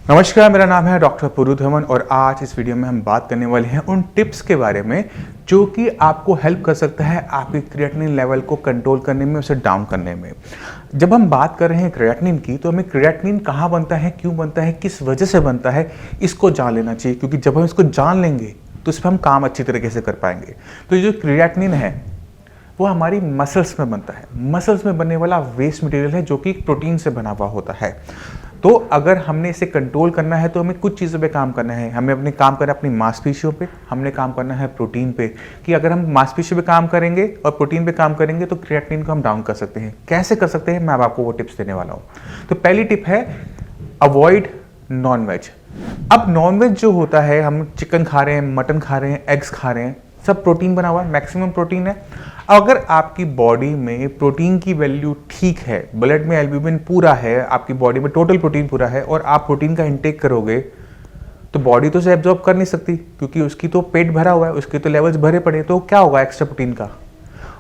नमस्कार, मेरा नाम है डॉक्टर पुरुधमन और आज इस वीडियो में हम बात करने वाले हैं उन टिप्स के बारे में जो कि आपको हेल्प कर सकता है आपकी क्रिएटिनिन लेवल को कंट्रोल करने में, उसे डाउन करने में। जब हम बात कर रहे हैं क्रिएटिनिन की, तो हमें क्रिएटिनिन कहाँ बनता है, क्यों बनता है, किस वजह से बनता है, इसको जान लेना चाहिए, क्योंकि जब हम इसको जान लेंगे तो इस पर हम काम अच्छी तरीके से कर पाएंगे। तो ये जो क्रिएटिनिन है वो हमारी मसल्स में बनता है। मसल्स में बनने वाला वेस्ट मटेरियल है जो कि प्रोटीन से बना हुआ होता है। तो अगर हमने इसे कंट्रोल करना है तो हमें कुछ चीज़ों पे काम करना है। हमें अपने काम करना है अपनी मांसपेशियों पे, हमने काम करना है प्रोटीन पे, कि अगर हम मांसपेशियों पे काम करेंगे और प्रोटीन पे काम करेंगे तो क्रिएटिनिन को हम डाउन कर सकते हैं। कैसे कर सकते हैं, मैं अब आपको वो टिप्स देने वाला हूँ। तो पहली टिप है अवॉइड नॉनवेज। अब नॉनवेज जो होता है, हम चिकन खा रहे हैं, मटन खा रहे हैं, एग्स खा रहे हैं, सब प्रोटीन बना हुआ है, मैक्सिमम प्रोटीन है। अगर आपकी बॉडी में प्रोटीन की वैल्यू ठीक है, ब्लड में एल्ब्यूमिन पूरा है, आपकी बॉडी में टोटल प्रोटीन पूरा है और आप प्रोटीन का इंटेक करोगे तो बॉडी तो उसे एब्जॉर्ब कर नहीं सकती, क्योंकि उसकी तो पेट भरा हुआ है, उसके तो लेवल्स भरे पड़े। तो क्या होगा एक्स्ट्रा प्रोटीन का,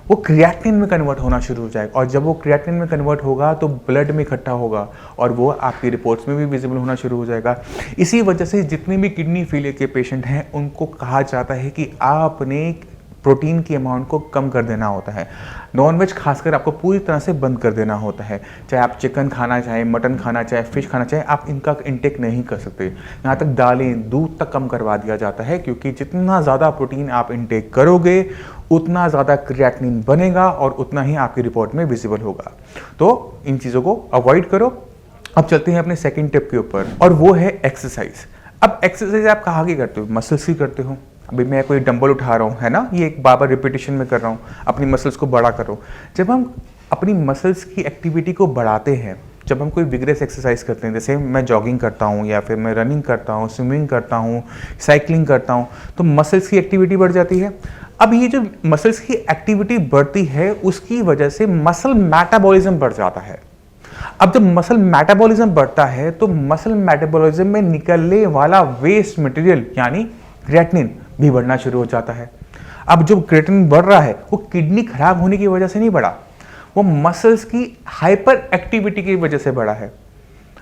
वो क्रिएटिनिन में कन्वर्ट होना शुरू हो जाएगा और जब वो क्रिएटिनिन में कन्वर्ट होगा तो ब्लड में इकट्ठा होगा और वो आपकी रिपोर्ट्स में भी विजिबल होना शुरू हो जाएगा। इसी वजह से जितने भी किडनी फेलियर के पेशेंट हैं उनको कहा जाता है कि आपने प्रोटीन की अमाउंट को कम कर देना होता है। नॉनवेज खासकर आपको पूरी तरह से बंद कर देना होता है। चाहे आप चिकन खाना चाहें, मटन खाना चाहे, फिश खाना चाहें, आप इनका इंटेक नहीं कर सकते। यहाँ तक दालें, दूध तक कम करवा दिया जाता है, क्योंकि जितना ज़्यादा प्रोटीन आप इंटेक करोगे उतना ज़्यादा क्रिएटिनिन बनेगा और उतना ही आपकी रिपोर्ट में विजिबल होगा। तो इन चीज़ों को अवॉइड करो। अब चलते हैं अपने सेकेंड टिप के ऊपर, और वो है एक्सरसाइज। अब एक्सरसाइज आप कहाँ की करते हो, मसल्स की करते हो। अभी मैं कोई डंबल उठा रहा हूँ, है ना, ये एक बार रिपीटेशन में कर रहा हूँ, अपनी मसल्स को बड़ा कर रहा हूँ। जब हम अपनी मसल्स की एक्टिविटी को बढ़ाते हैं, जब हम कोई विग्रेस एक्सरसाइज करते हैं, जैसे मैं जॉगिंग करता हूँ या फिर मैं रनिंग करता हूँ, स्विमिंग करता हूँ, साइकिलिंग करता हूँ, तो मसल्स की एक्टिविटी बढ़ जाती है। अब ये जो मसल्स की एक्टिविटी बढ़ती है उसकी वजह से मसल मेटाबॉलिज्म बढ़ जाता है। अब जब मसल मेटाबॉलिज्म बढ़ता है तो मसल मेटाबॉलिज्म में निकलने वाला वेस्ट मटेरियल यानी क्रिएटिनिन भी बढ़ना शुरू हो जाता है। अब जो क्रिएटिनिन बढ़ रहा है वो किडनी खराब होने की वजह से नहीं बढ़ा, वो मसल्स की हाइपर एक्टिविटी की वजह से बढ़ा है।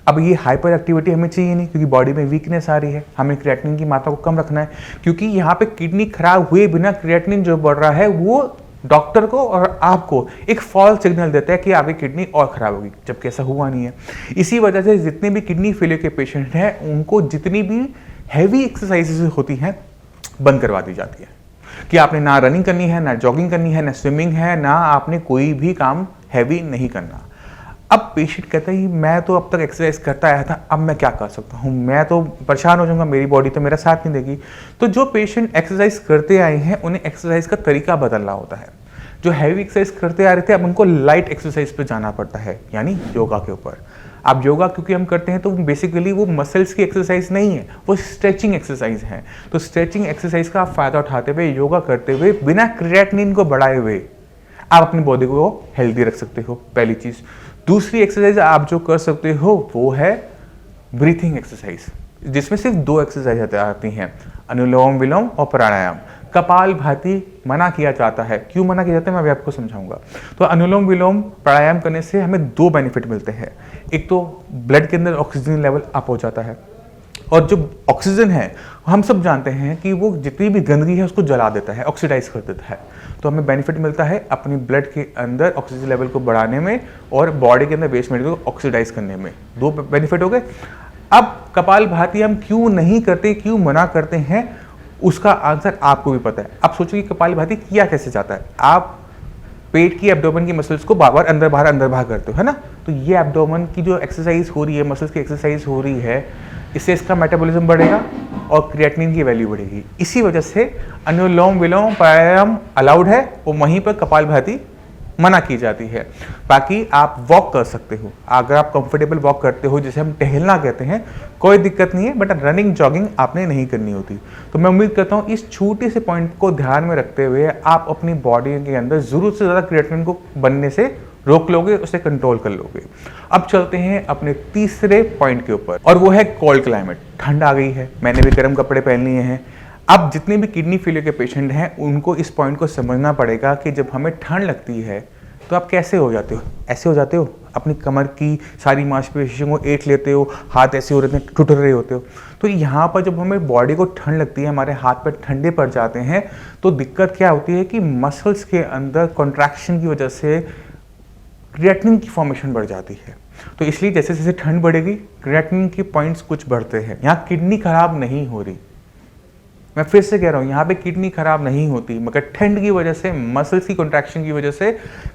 अब ये हाइपर एक्टिविटी हमें चाहिए नहीं, क्योंकि बॉडी में वीकनेस आ रही है, हमें क्रिएटिनिन की मात्रा को कम रखना है। क्योंकि यहाँ पे किडनी खराब हुए बिना क्रिएटिनिन जो बढ़ रहा है वो डॉक्टर को और आपको एक फॉल्स सिग्नल देता है कि आपकी किडनी और खराब होगी, जबकि ऐसा हुआ नहीं है। इसी वजह से जितने भी किडनी फेलियर के पेशेंट हैं उनको जितनी भी हैवी एक्सरसाइजेज होती हैं बंद करवा दी जाती है, कि आपने ना रनिंग करनी है, ना जॉगिंग करनी है, ना स्विमिंग है, ना आपने कोई भी काम हैवी नहीं करना। अब पेशेंट कहता है मैं तो अब तक एक्सरसाइज करता आया था, अब मैं क्या कर सकता हूँ, मैं तो परेशान हो जाऊंगा, मेरी बॉडी तो मेरा साथ नहीं देगी। तो जो पेशेंट एक्सरसाइज करते आए हैं उन्हें एक्सरसाइज का तरीका बदलना होता है। जो हैवी एक्सरसाइज करते आ रहे थे अब उनको लाइट एक्सरसाइज पे जाना पड़ता है, यानी योगा के ऊपर। अब योगा क्योंकि हम करते हैं तो बेसिकली वो मसल्स की एक्सरसाइज नहीं है, वो स्ट्रेचिंग एक्सरसाइज है। तो स्ट्रेचिंग एक्सरसाइज का फायदा उठाते हुए, योगा करते हुए, बिना क्रिएटिनिन को बढ़ाए हुए आप अपनी बॉडी को हेल्दी रख सकते हो, पहली चीज। दूसरी एक्सरसाइज आप जो कर सकते हो वो है ब्रीथिंग एक्सरसाइज, जिसमें सिर्फ 2 एक्सरसाइज आती हैं, अनुलोम विलोम और प्राणायाम। कपाल भाती मना किया जाता है। क्यों मना किया जाता है मैं अभी आपको समझाऊंगा। तो अनुलोम विलोम प्राणायाम करने से हमें 2 बेनिफिट मिलते हैं। एक तो ब्लड के अंदर ऑक्सीजन लेवल अप हो जाता है, और जो ऑक्सीजन है हम सब जानते हैं कि वो जितनी भी गंदगी है उसको जला देता है, ऑक्सीडाइज कर देता है। तो हमें बेनिफिट मिलता है अपनी ब्लड के अंदर ऑक्सीजन लेवल को बढ़ाने में और बॉडी के अंदर वेस्ट मटेरियल को ऑक्सीडाइज करने में। 2 बेनिफिट हो गए। अब कपाल भाती हम क्यों नहीं करते, क्यों मना करते हैं, उसका आंसर आपको भी पता है। आप सोचो कि कपाल भाती किया कैसे जाता है। आप पेट की एब्डोमेन की मसल्स को बार बार अंदर बाहर करते हो, है ना। तो ये एब्डोमेन की जो एक्सरसाइज हो रही है, मसल्स की एक्सरसाइज हो रही है, इससे इसका मेटाबॉलिज्म बढ़ेगा और क्रिएटिनिन की वैल्यू बढ़ेगी। इसी वजह से अनुलोम विलोम प्राणायाम अलाउड है और वहीं पर कपाल भाती मना की जाती है। बाकी आप वॉक कर सकते हो, अगर आप कंफर्टेबल वॉक करते हो, जिसे हम टहलना कहते हैं, कोई दिक्कत नहीं है, बट रनिंग जॉगिंग आपने नहीं करनी होती। तो मैं उम्मीद करता हूँ इस छोटे से पॉइंट को ध्यान में रखते हुए आप अपनी बॉडी के अंदर जरूरत से ज़्यादा क्रिएटिनिन को बनने से रोक लोगे, उसे कंट्रोल कर लोगे। अब चलते हैं अपने तीसरे पॉइंट के ऊपर, और वो है कोल्ड क्लाइमेट। ठंड आ गई है, मैंने भी गर्म कपड़े पहन लिए हैं। अब जितने भी किडनी फेलियर के पेशेंट हैं उनको इस पॉइंट को समझना पड़ेगा कि जब हमें ठंड लगती है तो आप कैसे हो जाते हो? ऐसे हो जाते हो, अपनी कमर की सारी मांसपेशियों को ऐंठ लेते हो, हाथ ऐसे हो रहे हैं, टूट रहे होते हो। तो यहाँ पर जब हमें बॉडी को ठंड लगती है, हमारे हाथ पैर ठंडे पड़ जाते हैं, तो दिक्कत क्या होती है कि मसल्स के अंदर कॉन्ट्रैक्शन की वजह से क्रिएटिनिन की फॉर्मेशन बढ़ जाती है। तो इसलिए जैसे जैसे ठंड बढ़ेगी, क्रिएटिनिन के पॉइंट्स कुछ बढ़ते हैं। यहाँ किडनी खराब नहीं हो रही, मैं फिर से कह रहा हूँ, यहाँ पे किडनी खराब नहीं होती, मगर ठंड की वजह से, मसल्स की कॉन्ट्रैक्शन की वजह से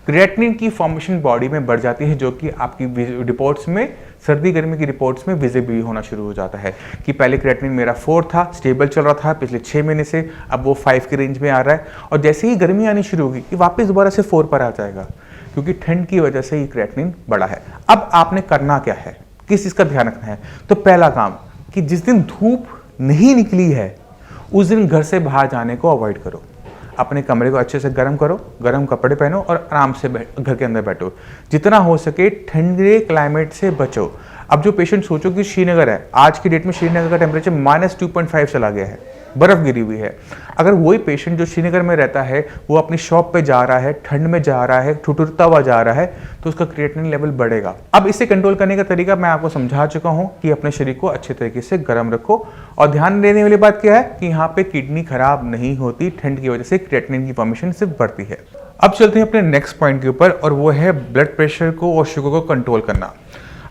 क्रिएटिनिन की फॉर्मेशन बॉडी में बढ़ जाती है, जो कि आपकी रिपोर्ट्स में, सर्दी गर्मी की रिपोर्ट्स में विजिबल होना शुरू हो जाता है कि पहले क्रिएटिनिन मेरा 4 था, स्टेबल चल रहा था पिछले 6 महीने से, अब वो 5 के रेंज में आ रहा है, और जैसे ही गर्मी आनी शुरू होगी ये वापस दोबारा से 4 पर आ जाएगा, क्योंकि ठंड की वजह से ये क्रिएटिनिन बढ़ा है। अब आपने करना क्या है, किस चीज़ का ध्यान रखना है? तो पहला काम कि जिस दिन धूप नहीं निकली है उस दिन घर से बाहर जाने को अवॉइड करो। अपने कमरे को अच्छे से गर्म करो, गर्म कपड़े पहनो और आराम से घर के अंदर बैठो। जितना हो सके ठंडे क्लाइमेट से बचो। अब जो पेशेंट सोचो कि श्रीनगर है, आज की डेट में श्रीनगर का टेम्परेचर -2.5 चला गया है, बर्फ गिरी हुई है। अगर वही पेशेंट जो श्रीनगर में रहता है वो अपनी शॉप पे जा रहा है, ठंड में जा रहा है, ठुठुरता हुआ जा रहा है, तो उसका क्रिएटिनिन लेवल बढ़ेगा। अब इसे कंट्रोल करने का तरीका मैं आपको समझा चुका हूं कि अपने शरीर को अच्छे तरीके से गर्म रखो। और ध्यान देने वाली बात क्या है कि यहाँ पे किडनी खराब नहीं होती, ठंड की वजह से क्रिएटिनिन की फॉर्मेशन सिर्फ बढ़ती है। अब चलते हैं अपने नेक्स्ट पॉइंट के ऊपर, और वो है ब्लड प्रेशर को और शुगर को कंट्रोल करना।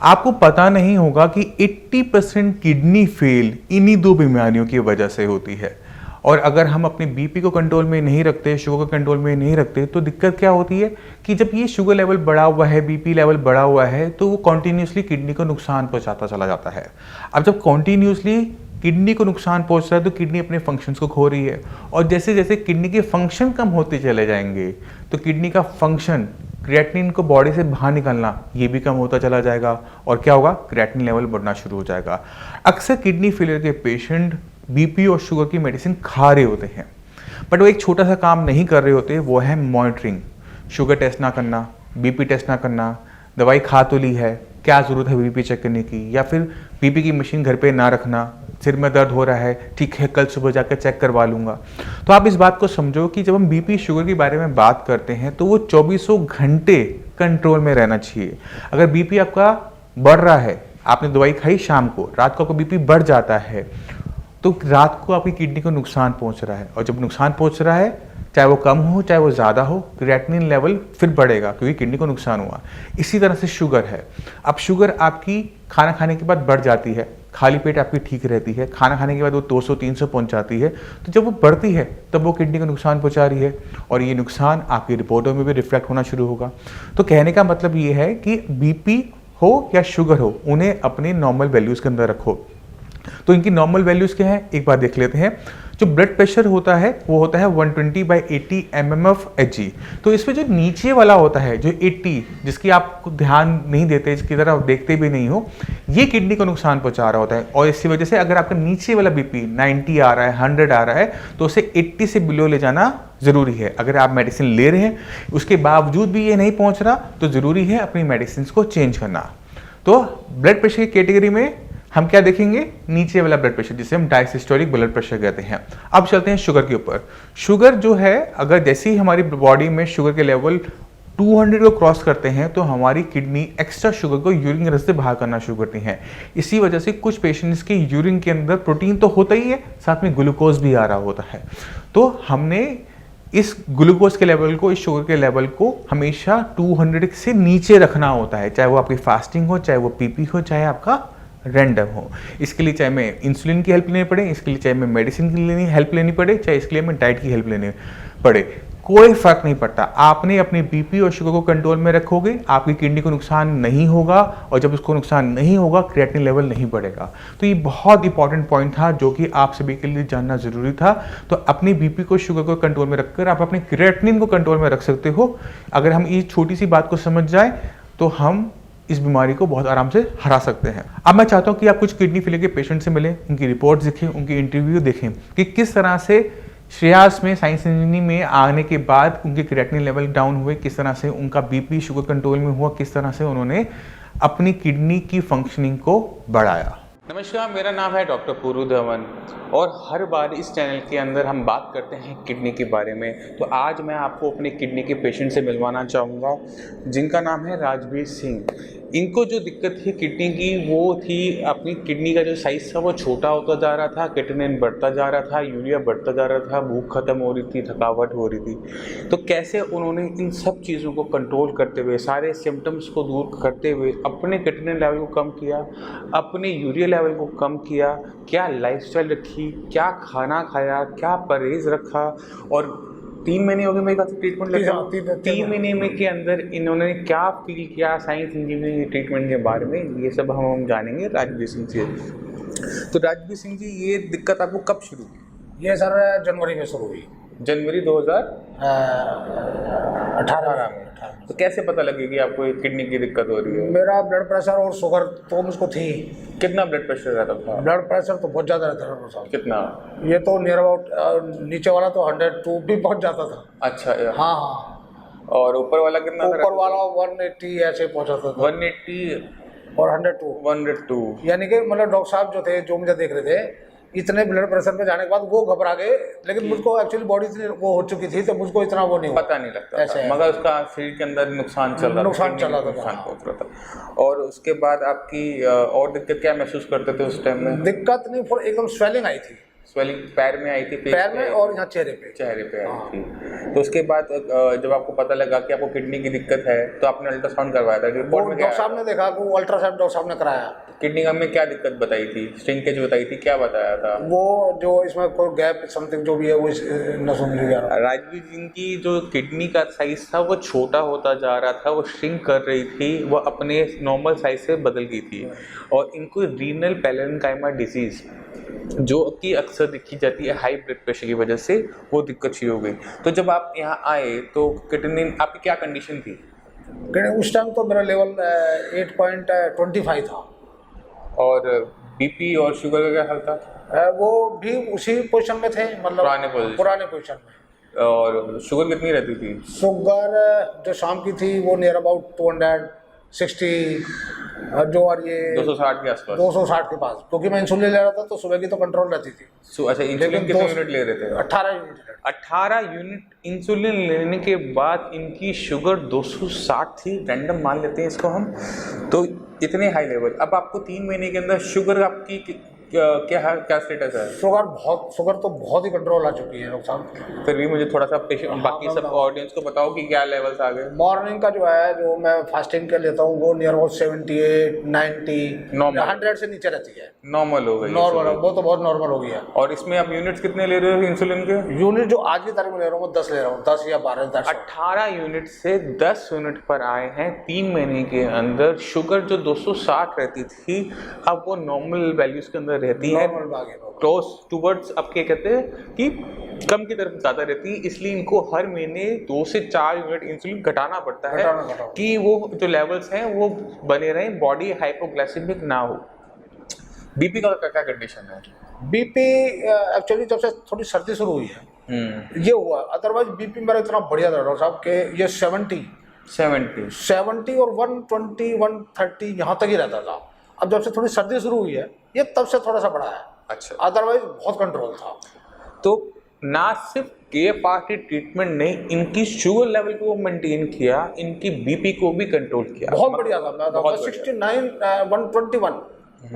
आपको पता नहीं होगा कि 80% किडनी फेल इन्हीं 2 बीमारियों की वजह से होती है। और अगर हम अपने बीपी को कंट्रोल में नहीं रखते, शुगर को कंट्रोल में नहीं रखते, तो दिक्कत क्या होती है कि जब ये शुगर लेवल बढ़ा हुआ है, बीपी लेवल बढ़ा हुआ है, तो वो कॉन्टिन्यूसली किडनी को नुकसान पहुंचाता चला जाता है। अब जब कॉन्टिन्यूसली किडनी को नुकसान पहुंच रहा है तो किडनी अपने फंक्शंस को खो रही है, और जैसे जैसे किडनी के फंक्शन कम होते चले जाएंगे तो किडनी का फंक्शन, क्रिएटिनिन को बॉडी से बाहर निकालना, ये भी कम होता चला जाएगा, और क्या होगा, क्रिएटिनिन लेवल बढ़ना शुरू हो जाएगा। अक्सर किडनी फेलियर के पेशेंट बीपी और शुगर की मेडिसिन खा रहे होते हैं, बट वो एक छोटा सा काम नहीं कर रहे होते, वो है मॉनिटरिंग। शुगर टेस्ट ना करना, बीपी टेस्ट ना करना, दवाई खा तो ली है, क्या ज़रूरत है बीपी चेक करने की, या फिर बीपी की मशीन घर पे ना रखना, सिर में दर्द हो रहा है, ठीक है कल सुबह जाकर चेक करवा लूँगा। तो आप इस बात को समझो कि जब हम बीपी शुगर के बारे में बात करते हैं तो वो 24 घंटे कंट्रोल में रहना चाहिए। अगर बीपी आपका बढ़ रहा है, आपने दवाई खाई शाम को, रात को आपका बीपी बढ़ जाता है, तो रात को आपकी किडनी को नुकसान पहुंच रहा है, और जब नुकसान पहुंच रहा है, चाहे वो कम हो चाहे वो ज़्यादा हो, क्रिएटिनिन लेवल फिर बढ़ेगा क्योंकि किडनी को नुकसान हुआ। इसी तरह से शुगर है। अब शुगर आपकी खाना खाने के बाद बढ़ जाती है, खाली पेट आपकी ठीक रहती है, खाना खाने के बाद वो 200-300 पहुंच जाती है, तो जब वो बढ़ती है तब वो किडनी को नुकसान पहुंचा रही है, और ये नुकसान आपकी रिपोर्टों में भी रिफ्लेक्ट होना शुरू होगा। तो कहने का मतलब ये है कि बीपी हो या शुगर हो, उन्हें अपने नॉर्मल वैल्यूज़ के अंदर रखो। तो इनकी नॉर्मल वैल्यूज़ क्या है, एक बार देख लेते हैं। जो ब्लड प्रेशर होता है वो होता है 120/80 mmHg। तो इसमें जो नीचे वाला होता है, जो 80, जिसकी आप ध्यान नहीं देते, इसकी तरफ देखते भी नहीं हो, ये किडनी को नुकसान पहुंचा रहा होता है। और इसी वजह से अगर आपका नीचे वाला बीपी 90 आ रहा है, 100 आ रहा है, तो उसे 80 से बिलो ले जाना ज़रूरी है। अगर आप मेडिसिन ले रहे हैं उसके बावजूद भी ये नहीं पहुँच रहा, तो ज़रूरी है अपनी मेडिसिन को चेंज करना। तो ब्लड प्रेशर की कैटेगरी में हम क्या देखेंगे, नीचे वाला ब्लड प्रेशर, जिसे हम डायसिस्टोलिक ब्लड प्रेशर कहते हैं। अब चलते हैं शुगर के ऊपर। शुगर जो है, अगर जैसे ही हमारी बॉडी में शुगर के लेवल 200 को क्रॉस करते हैं तो hमारी किडनी एक्स्ट्रा शुगर को यूरिन के रास्ते बाहर करना शुरू करती हैं। इसी वजह से कुछ पेशेंट्स के यूरिन के अंदर प्रोटीन तो होता ही है, साथ में ग्लूकोज भी आ रहा होता है। तो हमने इस ग्लूकोज के लेवल को, इस शुगर के लेवल को हमेशा 200 से नीचे रखना होता है, चाहे वो आपकी फास्टिंग हो, चाहे वो पीपी हो, चाहे आपका रैंडम हो। इसके लिए चाहे मैं इंसुलिन की हेल्प लेनी पड़े, इसके लिए चाहे मैं मेडिसिन की हेल्प लेनी पड़े, चाहे इसके लिए मैं डाइट की हेल्प लेनी पड़े, कोई फर्क नहीं पड़ता। आपने अपने बीपी और शुगर को कंट्रोल में रखोगे, आपकी किडनी को नुकसान नहीं होगा, और जब उसको नुकसान नहीं होगा, क्रिएटिनिन लेवल नहीं बढ़ेगा। तो ये बहुत इंपॉर्टेंट पॉइंट था जो कि आप सभी के लिए जानना जरूरी था। तो अपनी बीपी को, शुगर को कंट्रोल में रखकर आप अपने क्रिएटिनिन को कंट्रोल में रख सकते हो। अगर हम ये छोटी सी बात को समझ जाए तो हम इस बीमारी को बहुत आराम से हरा सकते हैं। अब मैं चाहता हूं कि आप कुछ किडनी फेलियर के पेशेंट से मिलें, उनकी रिपोर्ट देखें, उनकी इंटरव्यू देखें कि किस तरह से श्रेयास में, साइंस इंजीनियरिंग में आने के बाद उनके क्रिएटिनिन लेवल डाउन हुए, किस तरह से उनका बीपी शुगर कंट्रोल में हुआ, किस तरह से उन्होंने अपनी किडनी की फंक्शनिंग को बढ़ाया। नमस्कार, मेरा नाम है डॉक्टर पुरु धवन और हर बार इस चैनल के अंदर हम बात करते हैं किडनी के बारे में। तो आज मैं आपको अपने किडनी के पेशेंट से मिलवाना चाहूँगा जिनका नाम है राजवीर सिंह। इनको जो दिक्कत थी किडनी की वो थी अपनी किडनी का जो साइज़ था वो छोटा होता जा रहा था, क्रिएटिनिन बढ़ता जा रहा था, यूरिया बढ़ता जा रहा था, भूख खत्म हो रही थी, थकावट हो रही थी। तो कैसे उन्होंने इन सब चीज़ों को कंट्रोल करते हुए, सारे सिम्टम्स को दूर करते हुए अपने क्रिएटिनिन लेवल को कम किया, अपने यूरिया लेवल को कम किया, क्या लाइफस्टाइल रखी, क्या खाना खाया, क्या परहेज़ रखा। और 3 महीने हो गए मेरे ख्याल से ट्रीटमेंट लेते 3 महीने में के अंदर इन्होंने क्या फील किया साइंस इंजीनियरिंग ट्रीटमेंट के बारे में, ये सब हम जानेंगे राजवीर सिंह से। तो राजवीर सिंह जी, ये दिक्कत आपको कब शुरू हुई? ये सर जनवरी में शुरू हुई, जनवरी 2018 में। तो कैसे पता लगे कि आपको किडनी की दिक्कत हो रही है? मेरा ब्लड प्रेशर और शुगर तो मुझको थी। कितना ब्लड प्रेशर रहता था? ब्लड प्रेशर तो बहुत ज़्यादा रहता था साहब। कितना? ये तो नियर अबाउट नीचे वाला तो 102 भी पहुंच जाता था। अच्छा, हाँ हाँ। और ऊपर वाला कितना? ऊपर वाला 180 ऐसे पहुंचाता था। 180 और 102 यानी कि मतलब डॉक्टर साहब जो थे, जो मुझे देख रहे थे, इतने ब्लड प्रेशर पे जाने के बाद वो घबरा गए। लेकिन मुझको एक्चुअली बॉडी इतनी वो हो चुकी थी तो मुझको इतना वो नहीं पता नहीं लगता था, मगर उसका शरीर के अंदर नुकसान चल रहा था, नुकसान पहुंच रहा था। और उसके बाद आपकी और दिक्कत क्या महसूस करते थे उस टाइम में? दिक्कत नहीं, फिर एकदम स्वेलिंग आई थी। स्वेलिंग पैर में आई थी? पैर में और यहाँ चेहरे पे आई थी। तो उसके बाद जब आपको पता लगा कि आपको किडनी की दिक्कत है तो आपने अल्ट्रासाउंड करवाया था? रिपोर्ट में डॉक्टर साहब ने देखा कि वो अल्ट्रासाउंड डॉक्टर साहब ने कराया। किडनी में क्या दिक्कत बताई थी? श्रिंकेज बताई थी, क्या बताया था? वो जो इसमें कोई गैप समथिंग जो भी है वो नसों में जा रहा। राजवीर सिंह की जो किडनी का साइज था वो छोटा होता जा रहा था, वो श्रिंक कर रही थी, वो अपने नॉर्मल साइज से बदल गई थी। और इनको रीनल पैरेन्काइमा डिजीज़ जो कि अक्सर देखी जाती है हाई ब्लड प्रेशर की वजह से, वो दिक्कत शुरू हो गई। तो जब आप यहाँ आए तो क्रिएटिनिन आपकी क्या कंडीशन थी? उस टाइम तो मेरा लेवल 8.25 था। और बीपी और शुगर का क्या हाल था? वो भी उसी पोजीशन में थे, मतलब पुराने पोजीशन में। और शुगर कितनी रहती थी? शुगर जो शाम की थी वो नियर अबाउट 260, जो और ये 260 के आसपास, 260 के पास, क्योंकि मैं इंसुलिन ले रहा था तो सुबह की तो कंट्रोल रहती थी। अच्छा, इंसुलिन कितने यूनिट ले रहे थे? 18 यूनिट। 18 यूनिट इंसुलिन लेने के बाद इनकी शुगर 260 थी, रैंडम मान लेते हैं इसको हम, तो इतने हाई लेवल। अब आपको 3 महीने के अंदर शुगर आपकी क्या स्टेटस है? शुगर तो बहुत ही कंट्रोल आ चुकी है डॉक्टर साहब। फिर भी मुझे थोड़ा सा बाकी सब ऑडियंस को बताओ कि क्या लेवल्स आ गए। मॉर्निंग का जो है, जो मैं फास्टिंग कर लेता हूँ, वो नियर अबाउट 78, 90, 100 से नीचे रहती है। नॉर्मल हो गई? नॉर्मल, वो तो बहुत नॉर्मल हो गया। और इसमें आप यूनिट्स कितने ले रहे हो इंसुलिन के? यूनिट जो आज की तारीख में ले रहा हूँ 10 ले रहा हूँ, 10 या 12, 10। 18 यूनिट से 10 यूनिट पर आए हैं 3 महीने के अंदर। शुगर जो 260 रहती थी अब वो नॉर्मल वैल्यूज के अंदर रहती है, क्लोज टूवर्ड्स, अब क्या कहते हैं कि कम की तरफ ज़्यादा रहती है। इसलिए इनको हर महीने 2 से 4 यूनिट इंसुलिन घटाना पड़ता है कि वो जो लेवल्स हैं वो बने रहें, बॉडी हाइपोग्लाइसेमिक ना हो। बीपी का क्या कंडीशन है? बीपी एक्चुअली जब से थोड़ी सर्दी शुरू हुई है ये हुआ, अदरवाइज बीपी मेरा इतना बढ़िया था डॉक्टर साहब कि ये 70 और 120, 130 यहाँ तक ही रहता था। अब जब से थोड़ी सर्दी शुरू हुई है ये तब से थोड़ा सा बढ़ा है। अच्छा, अदरवाइज बहुत कंट्रोल था। तो ना सिर्फ KFR की ट्रीटमेंट ने इनकी शुगर लेवल को मेंटेन किया, इनकी बीपी को भी कंट्रोल किया। बहुत बढ़िया था। मैं 69, 121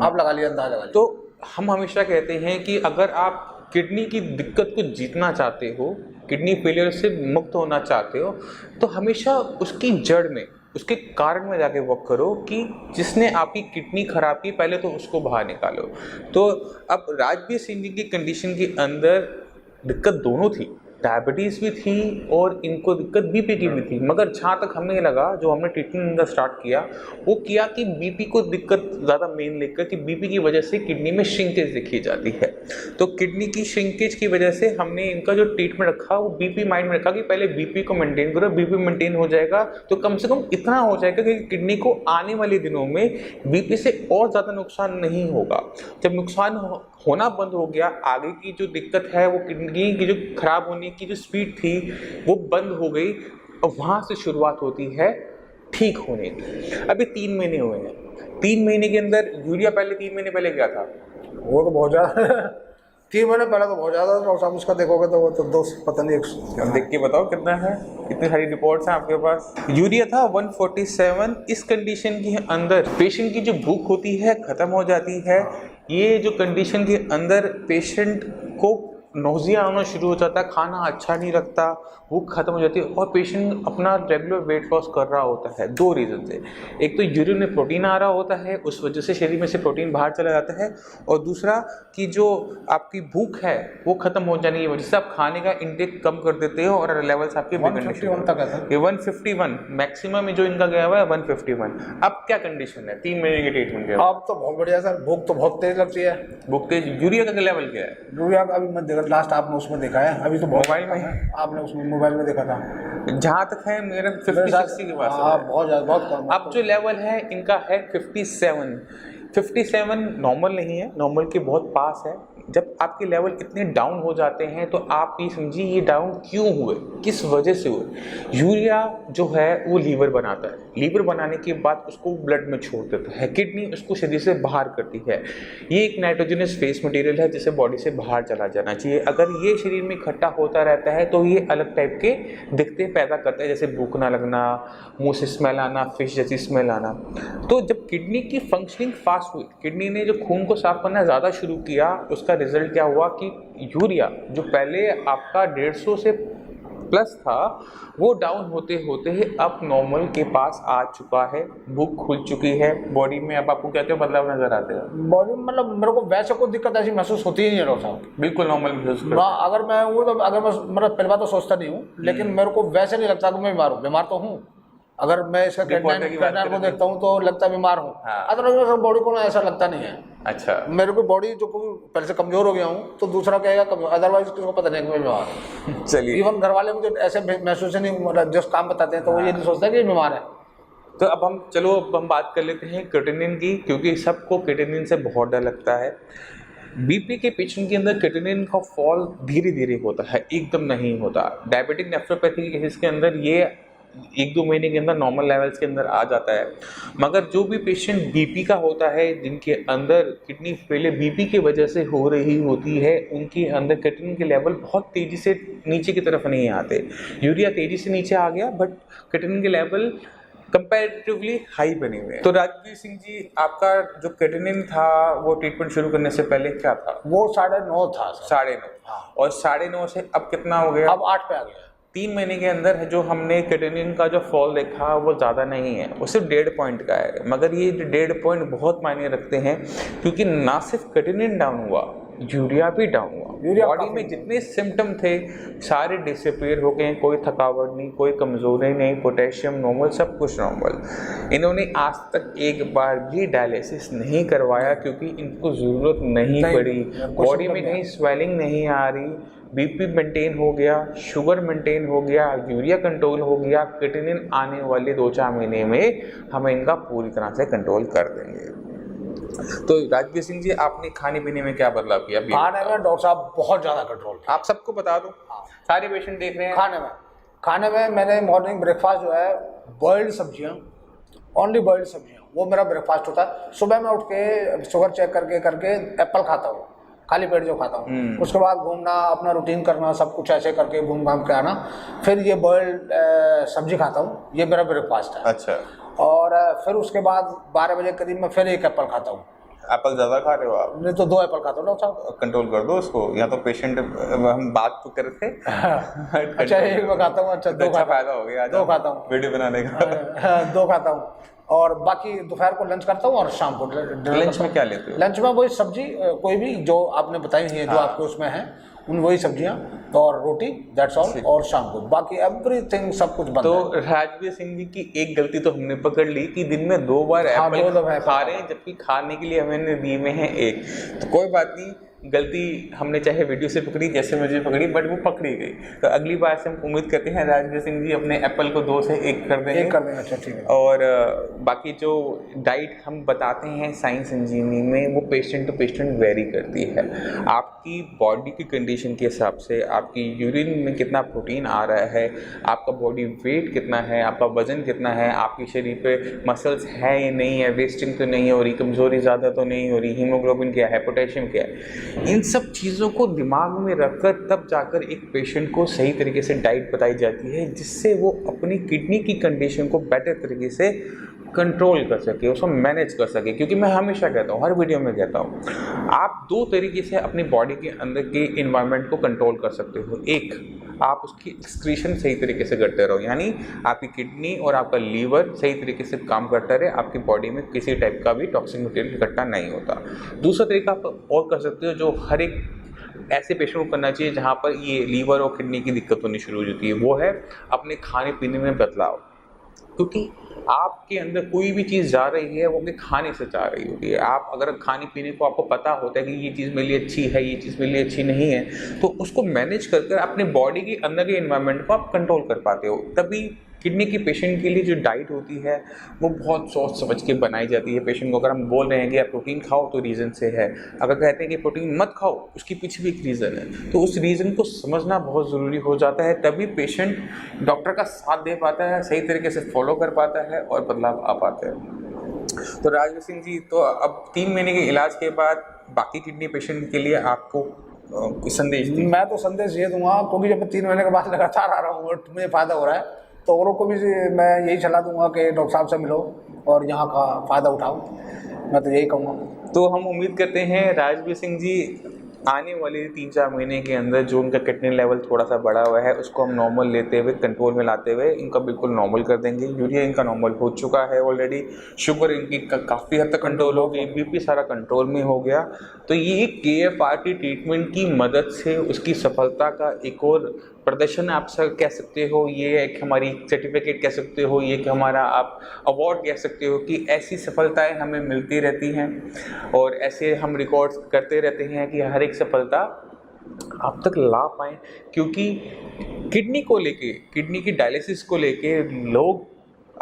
आप लगा लिया, अंदाजा लगा लिया। तो हम हमेशा कहते हैं कि अगर आप किडनी की दिक्कत को जीतना चाहते हो, किडनी फेलियर से मुक्त होना चाहते हो, तो हमेशा उसकी जड़ में, उसके कारण में जाके वर्क करो कि जिसने आपकी किडनी खराब की पहले तो उसको बाहर निकालो। तो अब राजवीर सिंह जी की कंडीशन के अंदर दिक्कत दोनों थी, डायबिटीज़ भी थी और इनको दिक्कत बीपी की भी थी। मगर जहाँ तक हमें लगा, जो हमने ट्रीटमेंट इनका स्टार्ट किया वो किया कि बीपी को दिक्कत ज़्यादा मेन लेकर कि बीपी की वजह से किडनी में श्रिंकेज दिखी जाती है। तो किडनी की श्रिंकेज की वजह से हमने इनका जो ट्रीटमेंट रखा वो बीपी माइंड में रखा कि पहले बीपी को मेंटेन करो, बीपी मेंटेन हो जाएगा तो कम से कम इतना हो जाएगा कि किडनी को आने वाले दिनों में बीपी से और ज़्यादा नुकसान नहीं होगा। जब नुकसान होना बंद हो गया, आगे की जो दिक्कत है वो किडनी की जो खराब होने की जो स्पीड थी वो बंद हो गई और वहाँ से शुरुआत होती है ठीक होने की। अभी 3 महीने हुए हैं, 3 महीने के अंदर यूरिया पहले 3 महीने पहले क्या था? वो तो बहुत ज़्यादा 3 महीने पहले तो बहुत ज़्यादा था। आप उसका देखोगे तो वो तो दो पता नहीं अब देख के बताओ कितना है, इतनी सारी रिपोर्ट्स हैं आपके पास। यूरिया था 147। इस कंडीशन के अंदर पेशेंट की जो भूख होती है खत्म हो जाती है। ये जो कंडीशन के अंदर पेशेंट को नोजिया आना शुरू हो जाता है, खाना अच्छा नहीं लगता, भूख खत्म हो जाती है और पेशेंट अपना रेगुलर वेट लॉस कर रहा होता है। 2 रीज़न से, एक तो यूरिन में प्रोटीन आ रहा होता है, उस वजह से शरीर में से प्रोटीन बाहर चला जाता है, और दूसरा कि जो आपकी भूख है वो खत्म हो जाने की वजह से आप खाने का इंटेक कम कर देते हो और लेवल्स आपके बिगड़ने 151 तक है। ये 151 मैक्सिमम जो इनका गया हुआ है 151। अब क्या कंडीशन है 3 महीने के ट्रीटमेंट के? अब तो बहुत बढ़िया सर, भूख तो बहुत तेज लगती है। भूख तेज। यूरिया का लेवल क्या है? यूरिया का अभी मैं देखा, लास्ट आपने उसमें देखा है, अभी तो मोबाइल में है, आपने उसमें मोबाइल में देखा था। जहाँ तक है मेरे 50-60 के पास हाँ, बहुत ज़्यादा, बहुत कम। अब जो लेवल है इनका है 57 नॉर्मल नहीं है, नॉर्मल के बहुत पास है। जब आपके लेवल इतने डाउन हो जाते हैं तो आप ये समझिए ये डाउन क्यों हुए, किस वजह से हुए। यूरिया जो है वो लीवर बनाता है, लीवर बनाने के बाद उसको ब्लड में छोड़ देता है, किडनी उसको शरीर से बाहर करती है। ये एक नाइट्रोजनस फेस मटेरियल है जिसे बॉडी से बाहर चला जाना चाहिए। अगर ये शरीर में इकट्ठा होता रहता है तो ये अलग टाइप के दिक्कतें पैदा करता है, जैसे भूख ना लगना, मुँह से स्मेल आना, फिश जैसी स्मेल आना। तो जब किडनी की फंक्शनिंग फास्ट हुई, किडनी ने जो खून को साफ करना ज़्यादा शुरू किया, उसका रिजल्ट क्या हुआ कि यूरिया जो पहले आपका 150 से प्लस था वो डाउन होते होते ही अब नॉर्मल के पास आ चुका है। भूख खुल चुकी है बॉडी में। अब आपको क्या बदलाव नजर आते हैं बॉडी में? मतलब मेरे को वैसे कोई दिक्कत ऐसी महसूस होती ही नहीं डॉक्टर साहब, बिल्कुल नॉर्मल महसूस करते हैं। अगर मैं हूँ तो, अगर मैं मतलब पहली बात तो सोचता नहीं हूँ, लेकिन मेरे को वैसे नहीं लगता कि मैं बीमार हूँ। बीमार तो हूँ, अगर मैं इसका कैटनाइन को देखता हूँ तो लगता है बीमार हूँ। अदरवाइज बॉडी को ना ऐसा लगता नहीं है। अच्छा, मेरे को बॉडी जो पहले से कमजोर हो गया हूँ तो दूसरा कहेगा कमजोर, अदरवाइज किसी को पता नहीं कि मैं बीमार हूँ। चलिए, इवन घर वाले मुझे ऐसे महसूस ही नहीं, मतलब जो काम बताते हैं तो वो ये नहीं सोचते कि बीमार है। तो अब हम बात कर लेते हैं क्रिएटिनिन की, क्योंकि सबको क्रिएटिनिन से बहुत डर लगता है। बीपी के पेशेंट के अंदर क्रिएटिनिन का फॉल धीरे धीरे होता है, एकदम नहीं होता। डायबिटिक नेफ्रोपैथी के केसेस के अंदर ये 1-2 महीने के अंदर नॉर्मल लेवल्स के अंदर आ जाता है। मगर जो भी पेशेंट बीपी का होता है, जिनके अंदर किडनी फेलियर बीपी की वजह से हो रही होती है, उनके अंदर क्रिएटिनिन के लेवल बहुत तेज़ी से नीचे की तरफ नहीं आते। यूरिया तेज़ी से नीचे आ गया बट क्रिएटिनिन के लेवल कंपैरेटिवली हाई बने हुए हैं। तो राजवीर सिंह जी, आपका जो क्रिएटिनिन था वो ट्रीटमेंट शुरू करने से पहले क्या था? वो 9.5 था। 9.5। और 9.5 से अब कितना हो गया? अब 8 पे आ गया। 3 महीने के अंदर जो हमने क्रिएटिनिन का जो फॉल देखा वो ज़्यादा नहीं है, वो सिर्फ 1.5 पॉइंट का है। मगर ये 1.5 पॉइंट बहुत मायने रखते हैं, क्योंकि ना सिर्फ क्रिएटिनिन डाउन हुआ, यूरिया भी डाउन हुआ। बॉडी में जितने सिम्टम थे सारे डिसअपीयर हो गए। कोई थकावट नहीं, कोई कमजोरी नहीं, पोटेशियम नॉर्मल, सब कुछ नॉर्मल। इन्होंने आज तक एक बार भी डायलिसिस नहीं करवाया क्योंकि इनको ज़रूरत नहीं पड़ी। बॉडी में कहीं स्वेलिंग नहीं आ रही, बीपी मेंटेन हो गया, शुगर मेंटेन हो गया, यूरिया कंट्रोल हो गया। क्रिएटिनिन आने वाले 2-4 महीने में हम इनका पूरी तरह से कंट्रोल कर देंगे। तो राजवीर सिंह जी, आपने खाने पीने में क्या बदलाव किया? खाने में डॉक्टर साहब बहुत ज़्यादा कंट्रोल किया। आप सबको बता दो, सारे पेशेंट देख रहे हैं। खाने में मैंने मॉर्निंग ब्रेकफास्ट जो है बॉइल्ड सब्जियाँ, ओनली बॉइल्ड सब्जियाँ, वो मेरा ब्रेकफास्ट होता है। सुबह मैं उठ के शुगर चेक करके एप्पल खाता हूँ, खाली पेट जो खाता हूँ। उसके बाद घूमना, अपना रूटीन करना, सब कुछ ऐसे करके घूम घाम के आना, फिर ये बॉइल्ड सब्जी खाता हूँ। ये मेरा ब्रेकफास्ट है। अच्छा। और फिर उसके बाद 12 बजे करीब मैं फिर एक एप्पल खाता हूँ। एप्पल ज़्यादा खा रहे हो आप? नहीं तो 2 एप्पल खाता हूँ डॉक्टर साहब। कंट्रोल कर दो उसको, या तो पेशेंट, हम बात तो कर रहे थे। अच्छा, एक मैं खाता हूँ। अच्छा, 2 फायदा हो गया, 2 खाता हूँ वीडियो बनाने का। 2 खाता हूँ। और बाकी दोपहर को लंच करता हूँ और शाम को लंच में क्या लेते हो? लंच में वही सब्जी, कोई भी जो आपने बताई है, जो आपके उसमें है, उन वही सब्जियां और रोटी, दैट्स ऑल। और शाम को बाकी एवरीथिंग सब कुछ बनता है। तो राजवीर सिंह जी की एक गलती तो हमने पकड़ ली कि दिन में 2 बार एप्पल खा रहे हैं, जबकि खाने के लिए हमने दिए में है 1। तो कोई बात नहीं, गलती हमने चाहे वीडियो से पकड़ी जैसे मुझे पकड़ी, बट वो पकड़ी गई। तो अगली बार से हम उम्मीद करते हैं राजवीर सिंह जी अपने एप्पल को 2 से 1 कर देंगे। 1 कर देंगे, अच्छा ठीक है। और बाकी जो डाइट हम बताते हैं साइंस इंजीनियरिंग में, वो पेशेंट टू पेशेंट वेरी करती है। आपकी बॉडी की कंडीशन के हिसाब से, आपकी यूरिन में कितना प्रोटीन आ रहा है, आपका बॉडी वेट कितना है, आपका वजन कितना है, आपके शरीर पे मसल्स है या नहीं है, वेस्टिंग तो नहीं हो रही, कमज़ोरी ज़्यादा तो नहीं हो रही, हीमोग्लोबिन क्या है, पोटेशियम क्या है, इन सब चीज़ों को दिमाग में रखकर तब जाकर एक पेशेंट को सही तरीके से डाइट बताई जाती है, जिससे वो अपनी किडनी की कंडीशन को बेटर तरीके से कंट्रोल कर सके, उसको मैनेज कर सके। क्योंकि मैं हमेशा कहता हूँ, हर वीडियो में कहता हूँ, आप 2 तरीके से अपनी बॉडी के अंदर के इन्वायरमेंट को कंट्रोल कर सकते हो। एक, आप उसकी एक्सक्रीशन सही तरीके से करते रहो, यानी आपकी किडनी और आपका लीवर सही तरीके से काम करता रहे, आपकी बॉडी में किसी टाइप का भी टॉक्सिक मटेरियल इकट्ठा नहीं होता। दूसरा तरीका आप और कर सकते हो, जो हर एक ऐसे पेशेंट को करना चाहिए जहाँ पर ये लीवर और किडनी की दिक्कत होनी शुरू हो जाती है, वो है अपने खाने पीने में बदलाव। क्योंकि आपके अंदर कोई भी चीज़ जा रही है, वो आपके खाने से जा रही होती है। आप अगर खाने पीने को आपको पता होता है कि ये चीज़ मेरे लिए अच्छी है, ये चीज़ मेरे लिए अच्छी नहीं है, तो उसको मैनेज कर अपने बॉडी के अंदर के एनवायरनमेंट को आप कंट्रोल कर पाते हो। तभी किडनी के पेशेंट के लिए जो डाइट होती है वो बहुत सोच समझ के बनाई जाती है। पेशेंट को अगर हम बोल रहे हैं कि आप प्रोटीन खाओ तो रीज़न से है, अगर कहते हैं कि प्रोटीन मत खाओ उसके पीछे भी एक रीज़न है, तो उस रीज़न को समझना बहुत ज़रूरी हो जाता है। तभी पेशेंट डॉक्टर का साथ दे पाता है, सही तरीके से फॉलो कर पाता है और बदलाव आ पाते हैं। तो राजवीर सिंह जी, तो अब 3 महीने के इलाज के बाद बाकी किडनी पेशेंट के लिए आपको कोई संदेश दी? मैं तो संदेश ये दूंगा, क्योंकि जब मैं 3 महीने के बाद लगातार आ रहा हूँ और मुझे फ़ायदा हो रहा है, तो औरों को भी मैं यही सलाह दूंगा कि डॉक्टर साहब से मिलो और यहाँ का फ़ायदा उठाओ। मैं तो यही कहूँगा। तो हम उम्मीद करते हैं राजवीर सिंह जी आने वाले 3-4 महीने के अंदर जो उनका किडनी लेवल थोड़ा सा बढ़ा हुआ है उसको हम नॉर्मल लेते हुए, कंट्रोल में लाते हुए इनका बिल्कुल नॉर्मल कर देंगे। यूरिया इनका नॉर्मल हो चुका है ऑलरेडी, शुगर इनकी काफ़ी हद तक कंट्रोल हो गई, बीपी सारा कंट्रोल में हो गया। तो ये KFRT ट्रीटमेंट की मदद से उसकी सफलता का एक और प्रदर्शन आप कह सकते हो, ये एक हमारी सर्टिफिकेट कह सकते हो, ये कि हमारा आप अवार्ड कह सकते हो कि ऐसी सफलताएं हमें मिलती रहती हैं और ऐसे हम रिकॉर्ड्स करते रहते हैं कि हर एक सफलता आप तक ला पाएँ। क्योंकि किडनी को लेके, किडनी की डायलिसिस को लेके लोग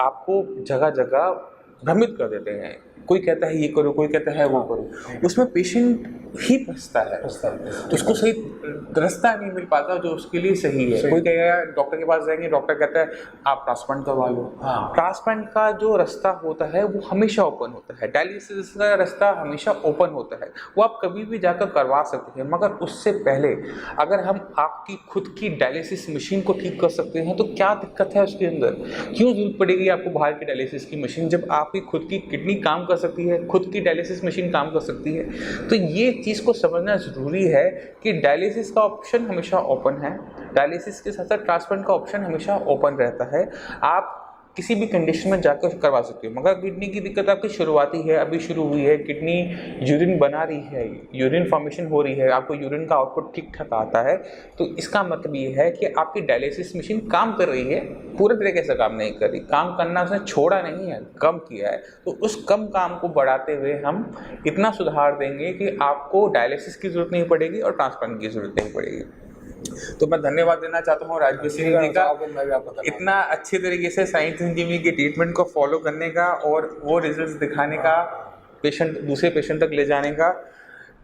आपको जगह जगह भ्रमित कर देते हैं। कोई कहता है ये करो, कोई कहता है वो करो, उसमें पेशेंट ही फंसता है, तो उसको सही रास्ता नहीं मिल पाता जो उसके लिए सही है। कोई कहेगा डॉक्टर के पास जाएंगे, डॉक्टर कहता है आप ट्रांसप्लांट करवा लो। ट्रांसप्लांट का जो रास्ता होता है वो हमेशा ओपन होता है, डायलिसिस का रास्ता हमेशा ओपन होता है, वो आप कभी भी जाकर करवा सकते हैं। मगर उससे पहले अगर हम आपकी खुद की डायलिसिस मशीन को ठीक कर सकते हैं तो क्या दिक्कत है उसके अंदर? क्यों जरूरत पड़ेगी आपको बाहर की डायलिसिस की मशीन, जब आपकी खुद की किडनी काम कर सकती है, खुद की डायलिसिस मशीन काम कर सकती है? तो ये चीज़ को समझना ज़रूरी है कि डायलिसिस का ऑप्शन हमेशा ओपन है, डायलिसिस के साथ साथ ट्रांसप्लांट का ऑप्शन हमेशा ओपन रहता है। आप किसी भी कंडीशन में जाकर करवा सकते हो। मगर किडनी की दिक्कत आपकी शुरुआती है, अभी शुरू हुई है, किडनी यूरिन बना रही है, यूरिन फॉर्मेशन हो रही है, आपको यूरिन का आउटपुट ठीक ठाक आता है, तो इसका मतलब ये है कि आपकी डायलिसिस मशीन काम कर रही है, पूरे तरीके से काम नहीं कर रही। काम करना उसने छोड़ा नहीं है, कम किया है। तो उस कम काम को बढ़ाते हुए हम इतना सुधार देंगे कि आपको डायलिसिस की ज़रूरत नहीं पड़ेगी और ट्रांसप्लांट की ज़रूरत नहीं पड़ेगी। तो मैं धन्यवाद देना चाहता हूँ राजवीर सिंह जी का, इतना अच्छे तरीके से साइंस इंजीनियरिंग की ट्रीटमेंट को फॉलो करने का और वो रिजल्ट्स दिखाने का, पेशेंट दूसरे पेशेंट तक ले जाने का।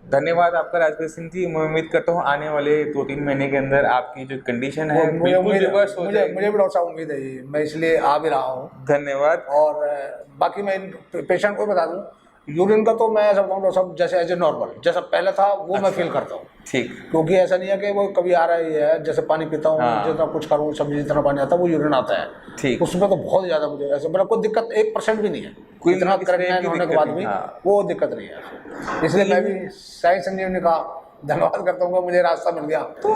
धन्यवाद आपका राजवीर सिंह जी। मैं उम्मीद करता हूँ आने वाले 2-3 महीने के अंदर आपकी जो कंडीशन है बिल्कुल रिवर्स हो जाएगी। मुझे भी डॉक्टर साहब उम्मीद है, मैं इसलिए आ भी रहा हूँ। धन्यवाद। और बाकी मैं पेशेंट को बता दूँ, यूरिन का तो मैं ऐसा बताऊँ सब जैसे एज ए नॉर्मल जैसा पहले था वो मैं फील करता हूँ। ठीक, क्योंकि ऐसा नहीं है कि वो कभी आ रहा ही है, जैसे पानी पीता हूँ, जितना कुछ करूँ, सब्जी जितना पानी आता है वो यूरिन आता है। ठीक, उसमें तो बहुत ज़्यादा मुझे ऐसा मतलब कोई दिक्कत 1% भी नहीं है, कोई इतना क्रेटिनाइन होने के बाद भी वो दिक्कत नहीं है। इसलिए मैं भी साइंस इंजीनियरिंग का धन्यवाद करता हूँ, मुझे रास्ता मिल गया। तो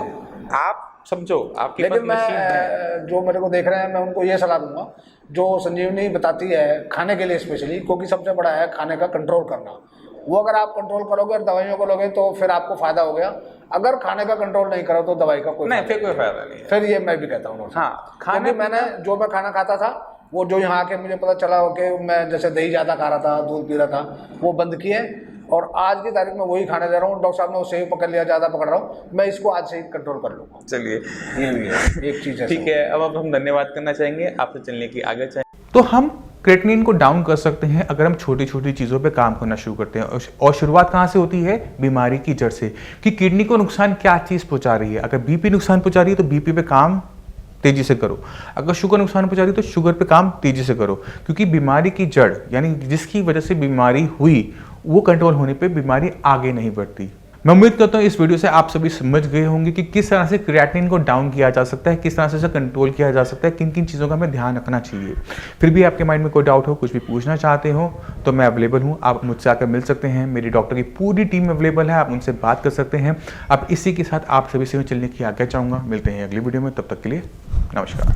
आप समझो आपकी, लेकिन मैं जो मेरे को देख रहे हैं मैं उनको ये सलाह दूंगा जो संजीवनी बताती है खाने के लिए स्पेशली, क्योंकि सबसे बड़ा है खाने का कंट्रोल करना। वो अगर आप कंट्रोल करोगे और दवाइयों को लोगे तो फिर आपको फायदा हो गया। अगर खाने का कंट्रोल नहीं करो तो दवाई का कोई फायदा नहीं। फिर ये मैं भी कहता हूँ। हाँ, खाने मैंने जो मैं खाना खाता था वो जो यहाँ आके मुझे पता चला हो कि मैं जैसे दही ज़्यादा खा रहा था, दूध पी रहा था, वो बंद किए और आज की तारीख में वही खाने दे रहा हूँ। डॉक्टर साहब ने उससे ही पकड़ लिया, ज़्यादा पकड़ रहा हूँ, मैं इसको आज से ही कंट्रोल कर लूँगा। चलिए, ये भी है एक चीज़ है। ठीक है। अब हम धन्यवाद करना चाहेंगे आपसे, चलने की आगे चाहेंगे। तो हम क्रेटिनिन को डाउन कर सकते हैं अगर हम छोटी छोटी चीज़ों पे काम करना शुरू करते हैं। और शुरुआत कहाँ से होती है? बीमारी की जड़ से, कि किडनी को नुकसान क्या चीज़ पहुंचा रही है। अगर बीपी नुकसान पहुंचा रही है तो बीपी पे काम तेजी से करो। अगर शुगर नुकसान पहुंचा रही है तो शुगर पे काम तेजी से करो, क्योंकि बीमारी की जड़ यानी जिसकी वजह से बीमारी हुई वो कंट्रोल होने पे बीमारी आगे नहीं बढ़ती। मैं उम्मीद करता हूँ इस वीडियो से आप सभी समझ गए होंगे कि किस तरह से क्रिएटिनिन को डाउन किया जा सकता है, किस तरह से इसे कंट्रोल किया जा सकता है, किन किन चीज़ों का हमें ध्यान रखना चाहिए। फिर भी आपके माइंड में कोई डाउट हो, कुछ भी पूछना चाहते हो तो मैं अवेलेबल हूँ, आप मुझसे आकर मिल सकते हैं। मेरी डॉक्टर की पूरी टीम अवेलेबल है, आप उनसे बात कर सकते हैं। अब इसी के साथ आप सभी से चलने की आज्ञा चाहूँगा। मिलते हैं अगली वीडियो में, तब तक के लिए नमस्कार।